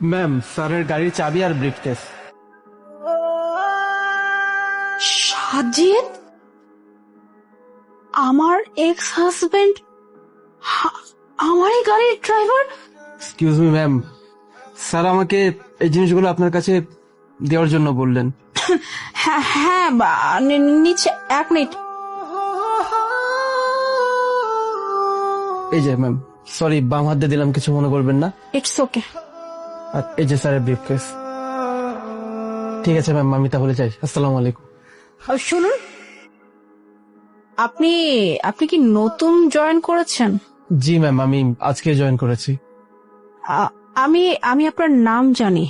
Ma'am, স্যারের গাড়ির চাবি আর ব্রিফকেস। সাজিদ, আমার এক্স হাজবেন্ড আমারই গাড়ির driver? Excuse me ma'am, sir আমাকে এই জিনিসগুলো আপনার কাছে দেওয়ার জন্য বললেন। হ্যাঁ হ্যাঁ, নিচে 1 মিনিট। এই যে ম্যাম, সরি বাম হাত দিয়ে দিলাম, কিছু মনে করবেন না। It's okay. আর এই যে স্যারের ব্রিফকেস। ঠিক আছে ম্যাম, আমি তাহলে যাই। আসসালামু আলাইকুম। শুনুন, আপনি আপনি কি নতুন জয়েন করেছেন? জি ম্যাম, আমি আজকে জয়েন করেছি। আমি আমি আপনার নাম জানি।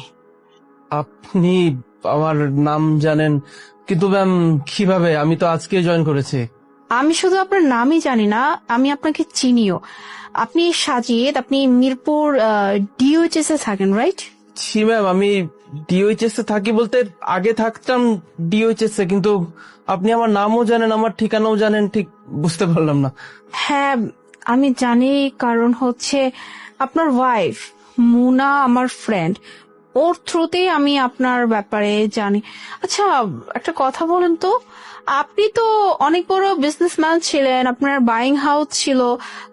আপনি আমার নাম জানেন? কিন্তু ম্যাম কিভাবে? আমি তো আজকে জয়েন করেছি। আমি শুধু আপনার নামই জানি না, আমি আপনাকে চিনিও। আপনি সাজিদ, আপনি মিরপুর ডিওএইচএস এ থাকেন, রাইট? জি ম্যাম, আমি ডিওএইচএস এ থাকি, বলতে আগে থাকতাম ডিওএইচএস এ, কিন্তু আপনি আমার নামও জানেন, আমার ঠিকানাও জানেন, ঠিক বুঝতে পারলাম না। হ্যাঁ, আমি জানি, কারণ হচ্ছে আপনার ওয়াইফ মুনা আমার ফ্রেন্ড, ওর থ্রুতেই আমি আপনার ব্যাপারে জানি। আচ্ছা, একটা কথা বলেন তো, আপনি তো অনেক বড় বিজনেসম্যান ছিলেন, আপনার বাইং হাউস ছিল,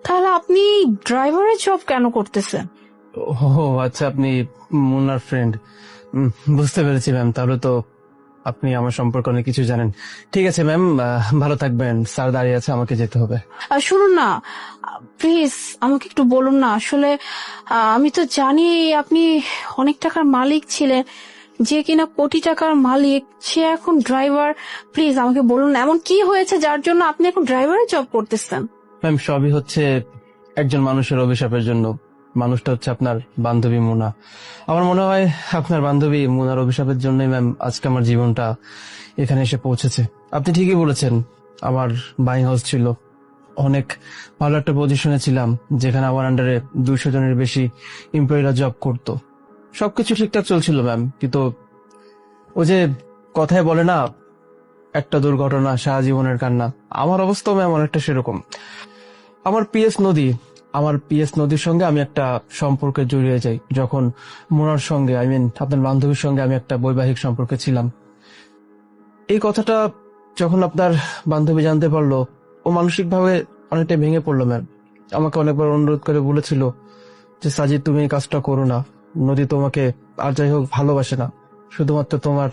তাহলে আপনি ড্রাইভারের জব কেন করতেছেন? ও আচ্ছা, আপনি মুন্নার ফ্রেন্ড। বুঝতে পেরেছি ম্যাম, তাহলে তো আপনি আমার সম্পর্কে অনেক কিছু জানেন। ঠিক আছে ম্যাম, ভালো থাকবেন। স্যার দাঁড়িয়ে আছে, আমাকে যেতে হবে। শুনুন না, প্লিজ আমাকে একটু বলুন না। আসলে আমি তো জানি আপনি অনেক টাকার মালিক ছিলেন, যে কিনা কোটি টাকার মালিক, সে এখন ড্রাইভার। প্লিজ আমাকে বলুন না, এমন কি হয়েছে যার জন্য আপনি এখন ড্রাইভারের জব করতেছেন? ম্যাম, সবই হচ্ছে একজন মানুষের অভিশাপের জন্য। মানুষটা হচ্ছে আপনার বান্ধবী মুনা। আমার মনে হয় আপনার বান্ধবী মুনার অভিশাপের জন্যই ম্যাম আজকে আমার জীবনটা এখানে এসে পৌঁছেছে। আপনি ঠিকই বলেছেন, আমার বাইং হাউস ছিল, অনেক ভালো একটা পজিশনে ছিলাম, যেখানে আমার আন্ডারে 200 জনের বেশি এমপ্লয়িরা জব করত। সবকিছু ঠিকঠাক চলছিল ম্যাম, কিন্তু ও যে কথায় বলে না, একটা দুর্ঘটনা সারা জীবনের কান্না, আমার অবস্থাও ম্যাম অনেকটা সেরকম। আমার পিএস নদীর সঙ্গে আমি একটা সম্পর্কে জড়িয়ে যাই, যখন মোনার সঙ্গে, আপনার বান্ধবীর সঙ্গে আমি একটা বৈবাহিক সম্পর্কে ছিলাম। এই কথাটা যখন আপনার বান্ধবী জানতে পারলো, ও মানসিকভাবে অনেকটা ভেঙে পড়লো ম্যাম। আমাকে অনেকবার অনুরোধ করে বলেছিল যে সাজিদ, তুমি এই কাজটা করো না, নদী তোমাকে আর যাই হোক ভালোবাসে না, শুধুমাত্র তোমার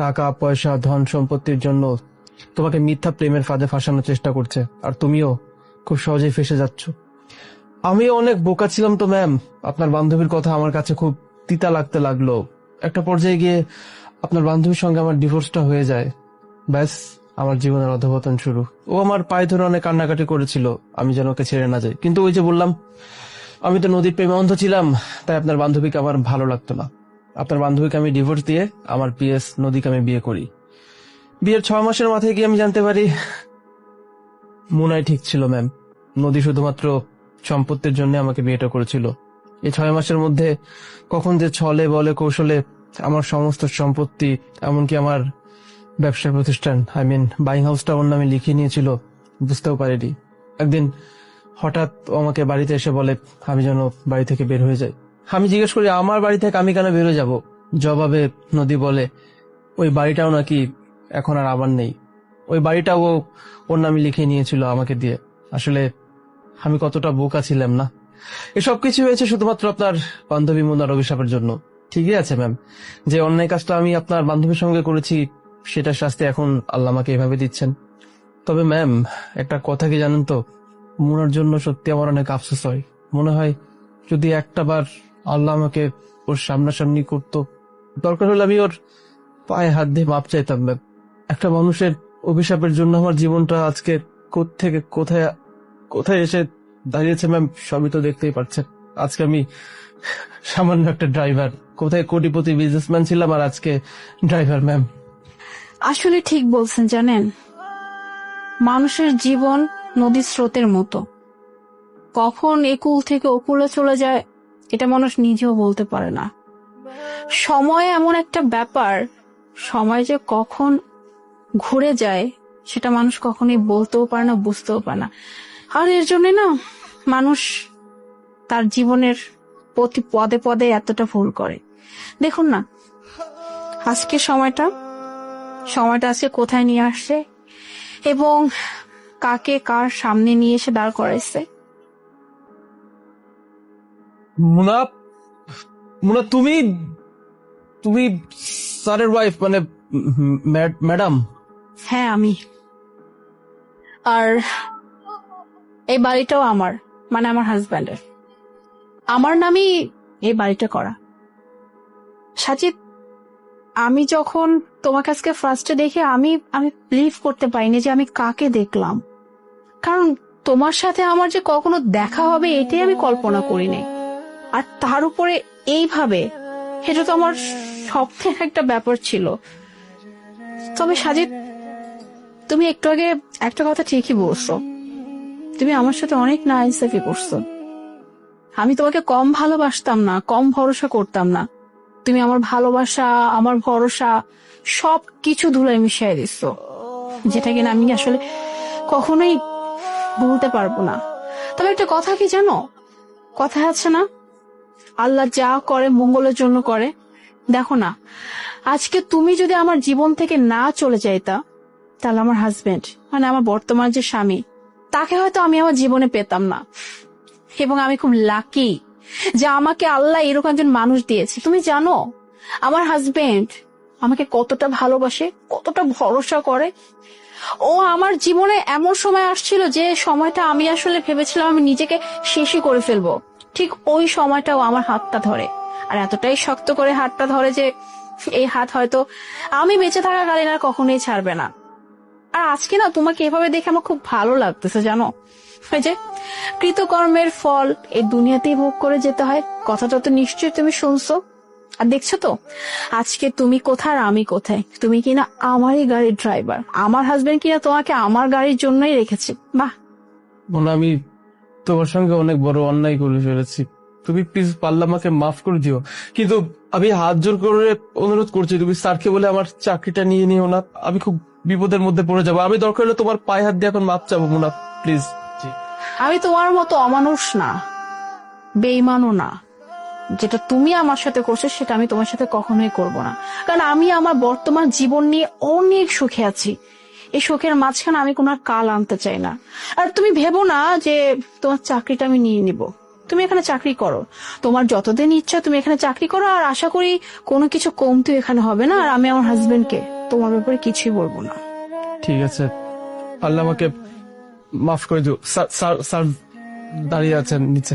টাকা পয়সা ধন সম্পত্তির জন্য তোমাকে মিথ্যা প্রেমের ফাঁদে ফাঁসানোর চেষ্টা করছে, আর তুমিও খুব সহজেই ফেসে যাচ্ছ। আমি অনেক বোকা ছিলাম তো ম্যাম, আপনার বান্ধবীর কথা আমার কাছে খুব তিতা লাগতে লাগলো। একটা পর্যায়ে গিয়ে আপনার বান্ধবীর সঙ্গে আমার ডিভোর্সটা হয়ে যায়। ব্যাস, আমার জীবনের অধঃপতন শুরু। ও আমার পায়ে ধরে অনেক কান্নাকাটি করেছিল আমি যেন ওকে ছেড়ে না যাই, কিন্তু ওই যে বললাম, আমি তো নদীর প্রেমে অন্ধ ছিলাম, তাই আপনার বান্ধবীকে আমার ভালো লাগতো না। আপনার বান্ধবীকে আমি ডিভোর্স দিয়ে আমার পিএস নদীকে আমি বিয়ে করি। বিয়ের 6 মাসের মাথায় গিয়ে আমি জানতে পারি মুনাই ঠিক ছিল ম্যাম। নদী শুধুমাত্র সম্পত্তির জন্য আমাকে বিয়েটা করেছিল। এই 6 মাসের মধ্যে কখন যে ছলে বলে কৌশলে আমার সমস্ত সম্পত্তি, এমনকি আমার ব্যবসা প্রতিষ্ঠান, বাইং হাউসটা ওর নামে লিখিয়ে নিয়েছিল, বুঝতেও পারিনি। একদিন হঠাৎ ও আমাকে বাড়িতে এসে বলে আমি যেন বাড়ি থেকে বের হয়ে যাই। আমি জিজ্ঞেস করি আমার বাড়ি থেকে আমি কেন বের হয়ে যাব? জবাবে নদী বলে ওই বাড়িটাও নাকি এখন আর আমার নেই, ওই বাড়িটাও ওর নামে লিখে নিয়েছিল আমাকে দিয়ে। আসলে আমি কতটা বোকা ছিলাম না। এসব কিছু হয়েছে শুধুমাত্র আপনার বান্ধবী মুনার অভিশাপের জন্য। ঠিকই আছে ম্যাম, যে অন্যায় কাজটা আমি আপনার বান্ধবীর সঙ্গে করেছি, সেটার শাস্তি এখন আল্লাহ আমাকে এভাবে দিচ্ছেন। তবে ম্যাম, একটা কথা কি জানেন তো, মুনার জন্য সত্যি আমার অনেক আফসোস হয়। মনে হয় যদি একটা বার আল্লাহ আমাকে ওর সামনাসামনি করতো, দরকার হলে আমি ওর পায়ে হাত দিয়ে মাপ চাইতাম ম্যাম। একটা মানুষের অভিশাপের জন্য আমার জীবনটা আজকে কোত্থেকে কোথায় কোথায় এসে দাঁড়িয়েছে ম্যাম, সবই তো দেখতেই পাচ্ছেন। আজকে আমি সামান্য একটা ড্রাইভার, কোথায় কোটিপতি বিজনেসম্যান ছিলাম, আর আজকে ড্রাইভার ম্যাম। আসলে ঠিক বলছেন, জানেন, মানুষের জীবন নদীর স্রোতের মতো, কখন একুল থেকে ওকুলে চলে যায় এটা মানুষ নিজেও বলতে পারে না। সময় এমন একটা ব্যাপার, সময় যে কখন ঘুরে যায় সেটা মানুষ কখনোই বলতেও পারে না, বুঝতেও পারে না। আর এর জন্য না মানুষ তার জীবনের প্রতি পদে পদে এতটা ভুল করে। দেখুন না আজকে সময়টা আজকে কোথায় নিয়ে আসছে এবং কাকে কার সামনে নিয়ে এসে দাঁড় করাইছে। মুনা, মুনা তুমি তুমি স্যারের ওয়াইফ মানে ম্যাডাম? হ্যাঁ আমি। আর এই বাড়িটাও আমার, মানে আমার হাজব্যান্ডের। আমার নামই এই বাড়িটা করা। সাজিদ, আমি যখন তোমাকে আজকে ফার্স্টে দেখে আমি বিলিভ করতে পারিনি যে আমি কাকে দেখলাম, কারণ তোমার সাথে আমার যে কখনো দেখা হবে এটাই আমি কল্পনা করিনি। আর তার উপরে এইভাবে, এটা তো আমার স্বপ্নের একটা ব্যাপার ছিল। তবে সাজিদ, তুমি একটু আগে একটা কথা ঠিকই বলছো, তুমি আমার সাথে অনেক নাইনসাফি করছো। আমি তোমাকে কম ভালোবাসতাম না, কম ভরসা করতাম না। তুমি আমার ভালোবাসা, আমার ভরসা সবকিছু ধুলায় মিশিয়ে দিচ্ছ, যেটা কিনা আমি আসলে কখনোই ভুলতে পারবো না। তবে একটা কথা কি জানো, কথা আছে না, আল্লাহ যা করে মঙ্গলের জন্য করে। দেখো না, আজকে তুমি যদি আমার জীবন থেকে না চলে যাইতা, তাহলে আমার হাজবেন্ড মানে আমার বর্তমান যে স্বামী, তাকে হয়তো আমি আমার জীবনে পেতাম না। এবং আমি খুব লাকি যে আমাকে আল্লাহ এরকম একজন মানুষ দিয়েছে। তুমি জানো আমার হাজবেন্ড আমাকে কতটা ভালোবাসে, কতটা ভরসা করে। ও আমার জীবনে এমন সময় আসছিল যে সময়টা আমি আসলে ভেবেছিলাম আমি নিজেকে শেষই করে ফেলবো, ঠিক ওই সময়টাও আমার হাতটা ধরে, আর এতটাই শক্ত করে হাতটা ধরে যে এই হাত হয়তো আমি বেঁচে থাকাকালীন আর কখনোই ছাড়বে না। আর আজকে না তোমাকে এভাবে দেখে আমার খুব ভালো লাগতেছে জানো। ওই যে কৃতকর্মের ফল এই দুনিয়াতেই ভোগ করে যেতে হয়, কথাটা তো নিশ্চয়ই তুমি শুনছো। আর দেখছো তো আজকে তুমি কোথায় আর আমি কোথায়। তুমি কিনা আমারই গাড়ির ড্রাইভার, আমার হাজবেন্ড কিনা তোমাকে আমার গাড়ির জন্যই রেখেছে। বাহ মুনা, আমি তোমার সঙ্গে অনেক বড় অন্যায় করে ফেলেছি। তুমি প্লিজ পারলে আমাকে মাফ করে দিও, কিন্তু আমি হাত জোর করে অনুরোধ করছি তুমি স্যারকে বলে আমার চাকরিটা নিয়ে নিও না। আমি খুব বিপদের মধ্যে পড়ে যাবো। আমি দরকার হলে তোমার পায়ে হাত দিয়ে এখন মাফ চাবো মুনা, প্লিজ। আমি তোমার মতো অমানুষ না, বেঈমানও না। যেটা তুমি আমার সাথে করছো সেটা আমি তোমার সাথে কখনোই করব না, কারণ আমি আমার বর্তমান জীবন নিয়ে অনেক সুখে আছি। এই সুখের মাঝখানে আমি কোনো কাল আনতে চাই না। আর তুমি ভেবো না যে তোমার চাকরিটা আমি নিয়ে নিব। তুমি এখানে চাকরি করো, তোমার যতদিন ইচ্ছা তুমি এখানে চাকরি করো, আর আশা করি কোনো কিছু কমতে এখানে হবে না। আর আমি আমার হাজবেন্ডকে তোমার ব্যাপারে কিছুই বলবো না। ঠিক আছে, আল্লাহ আমাকে মাফ করে দিও। স্যার স্যার দাঁড়িয়ে আছেন নিচে।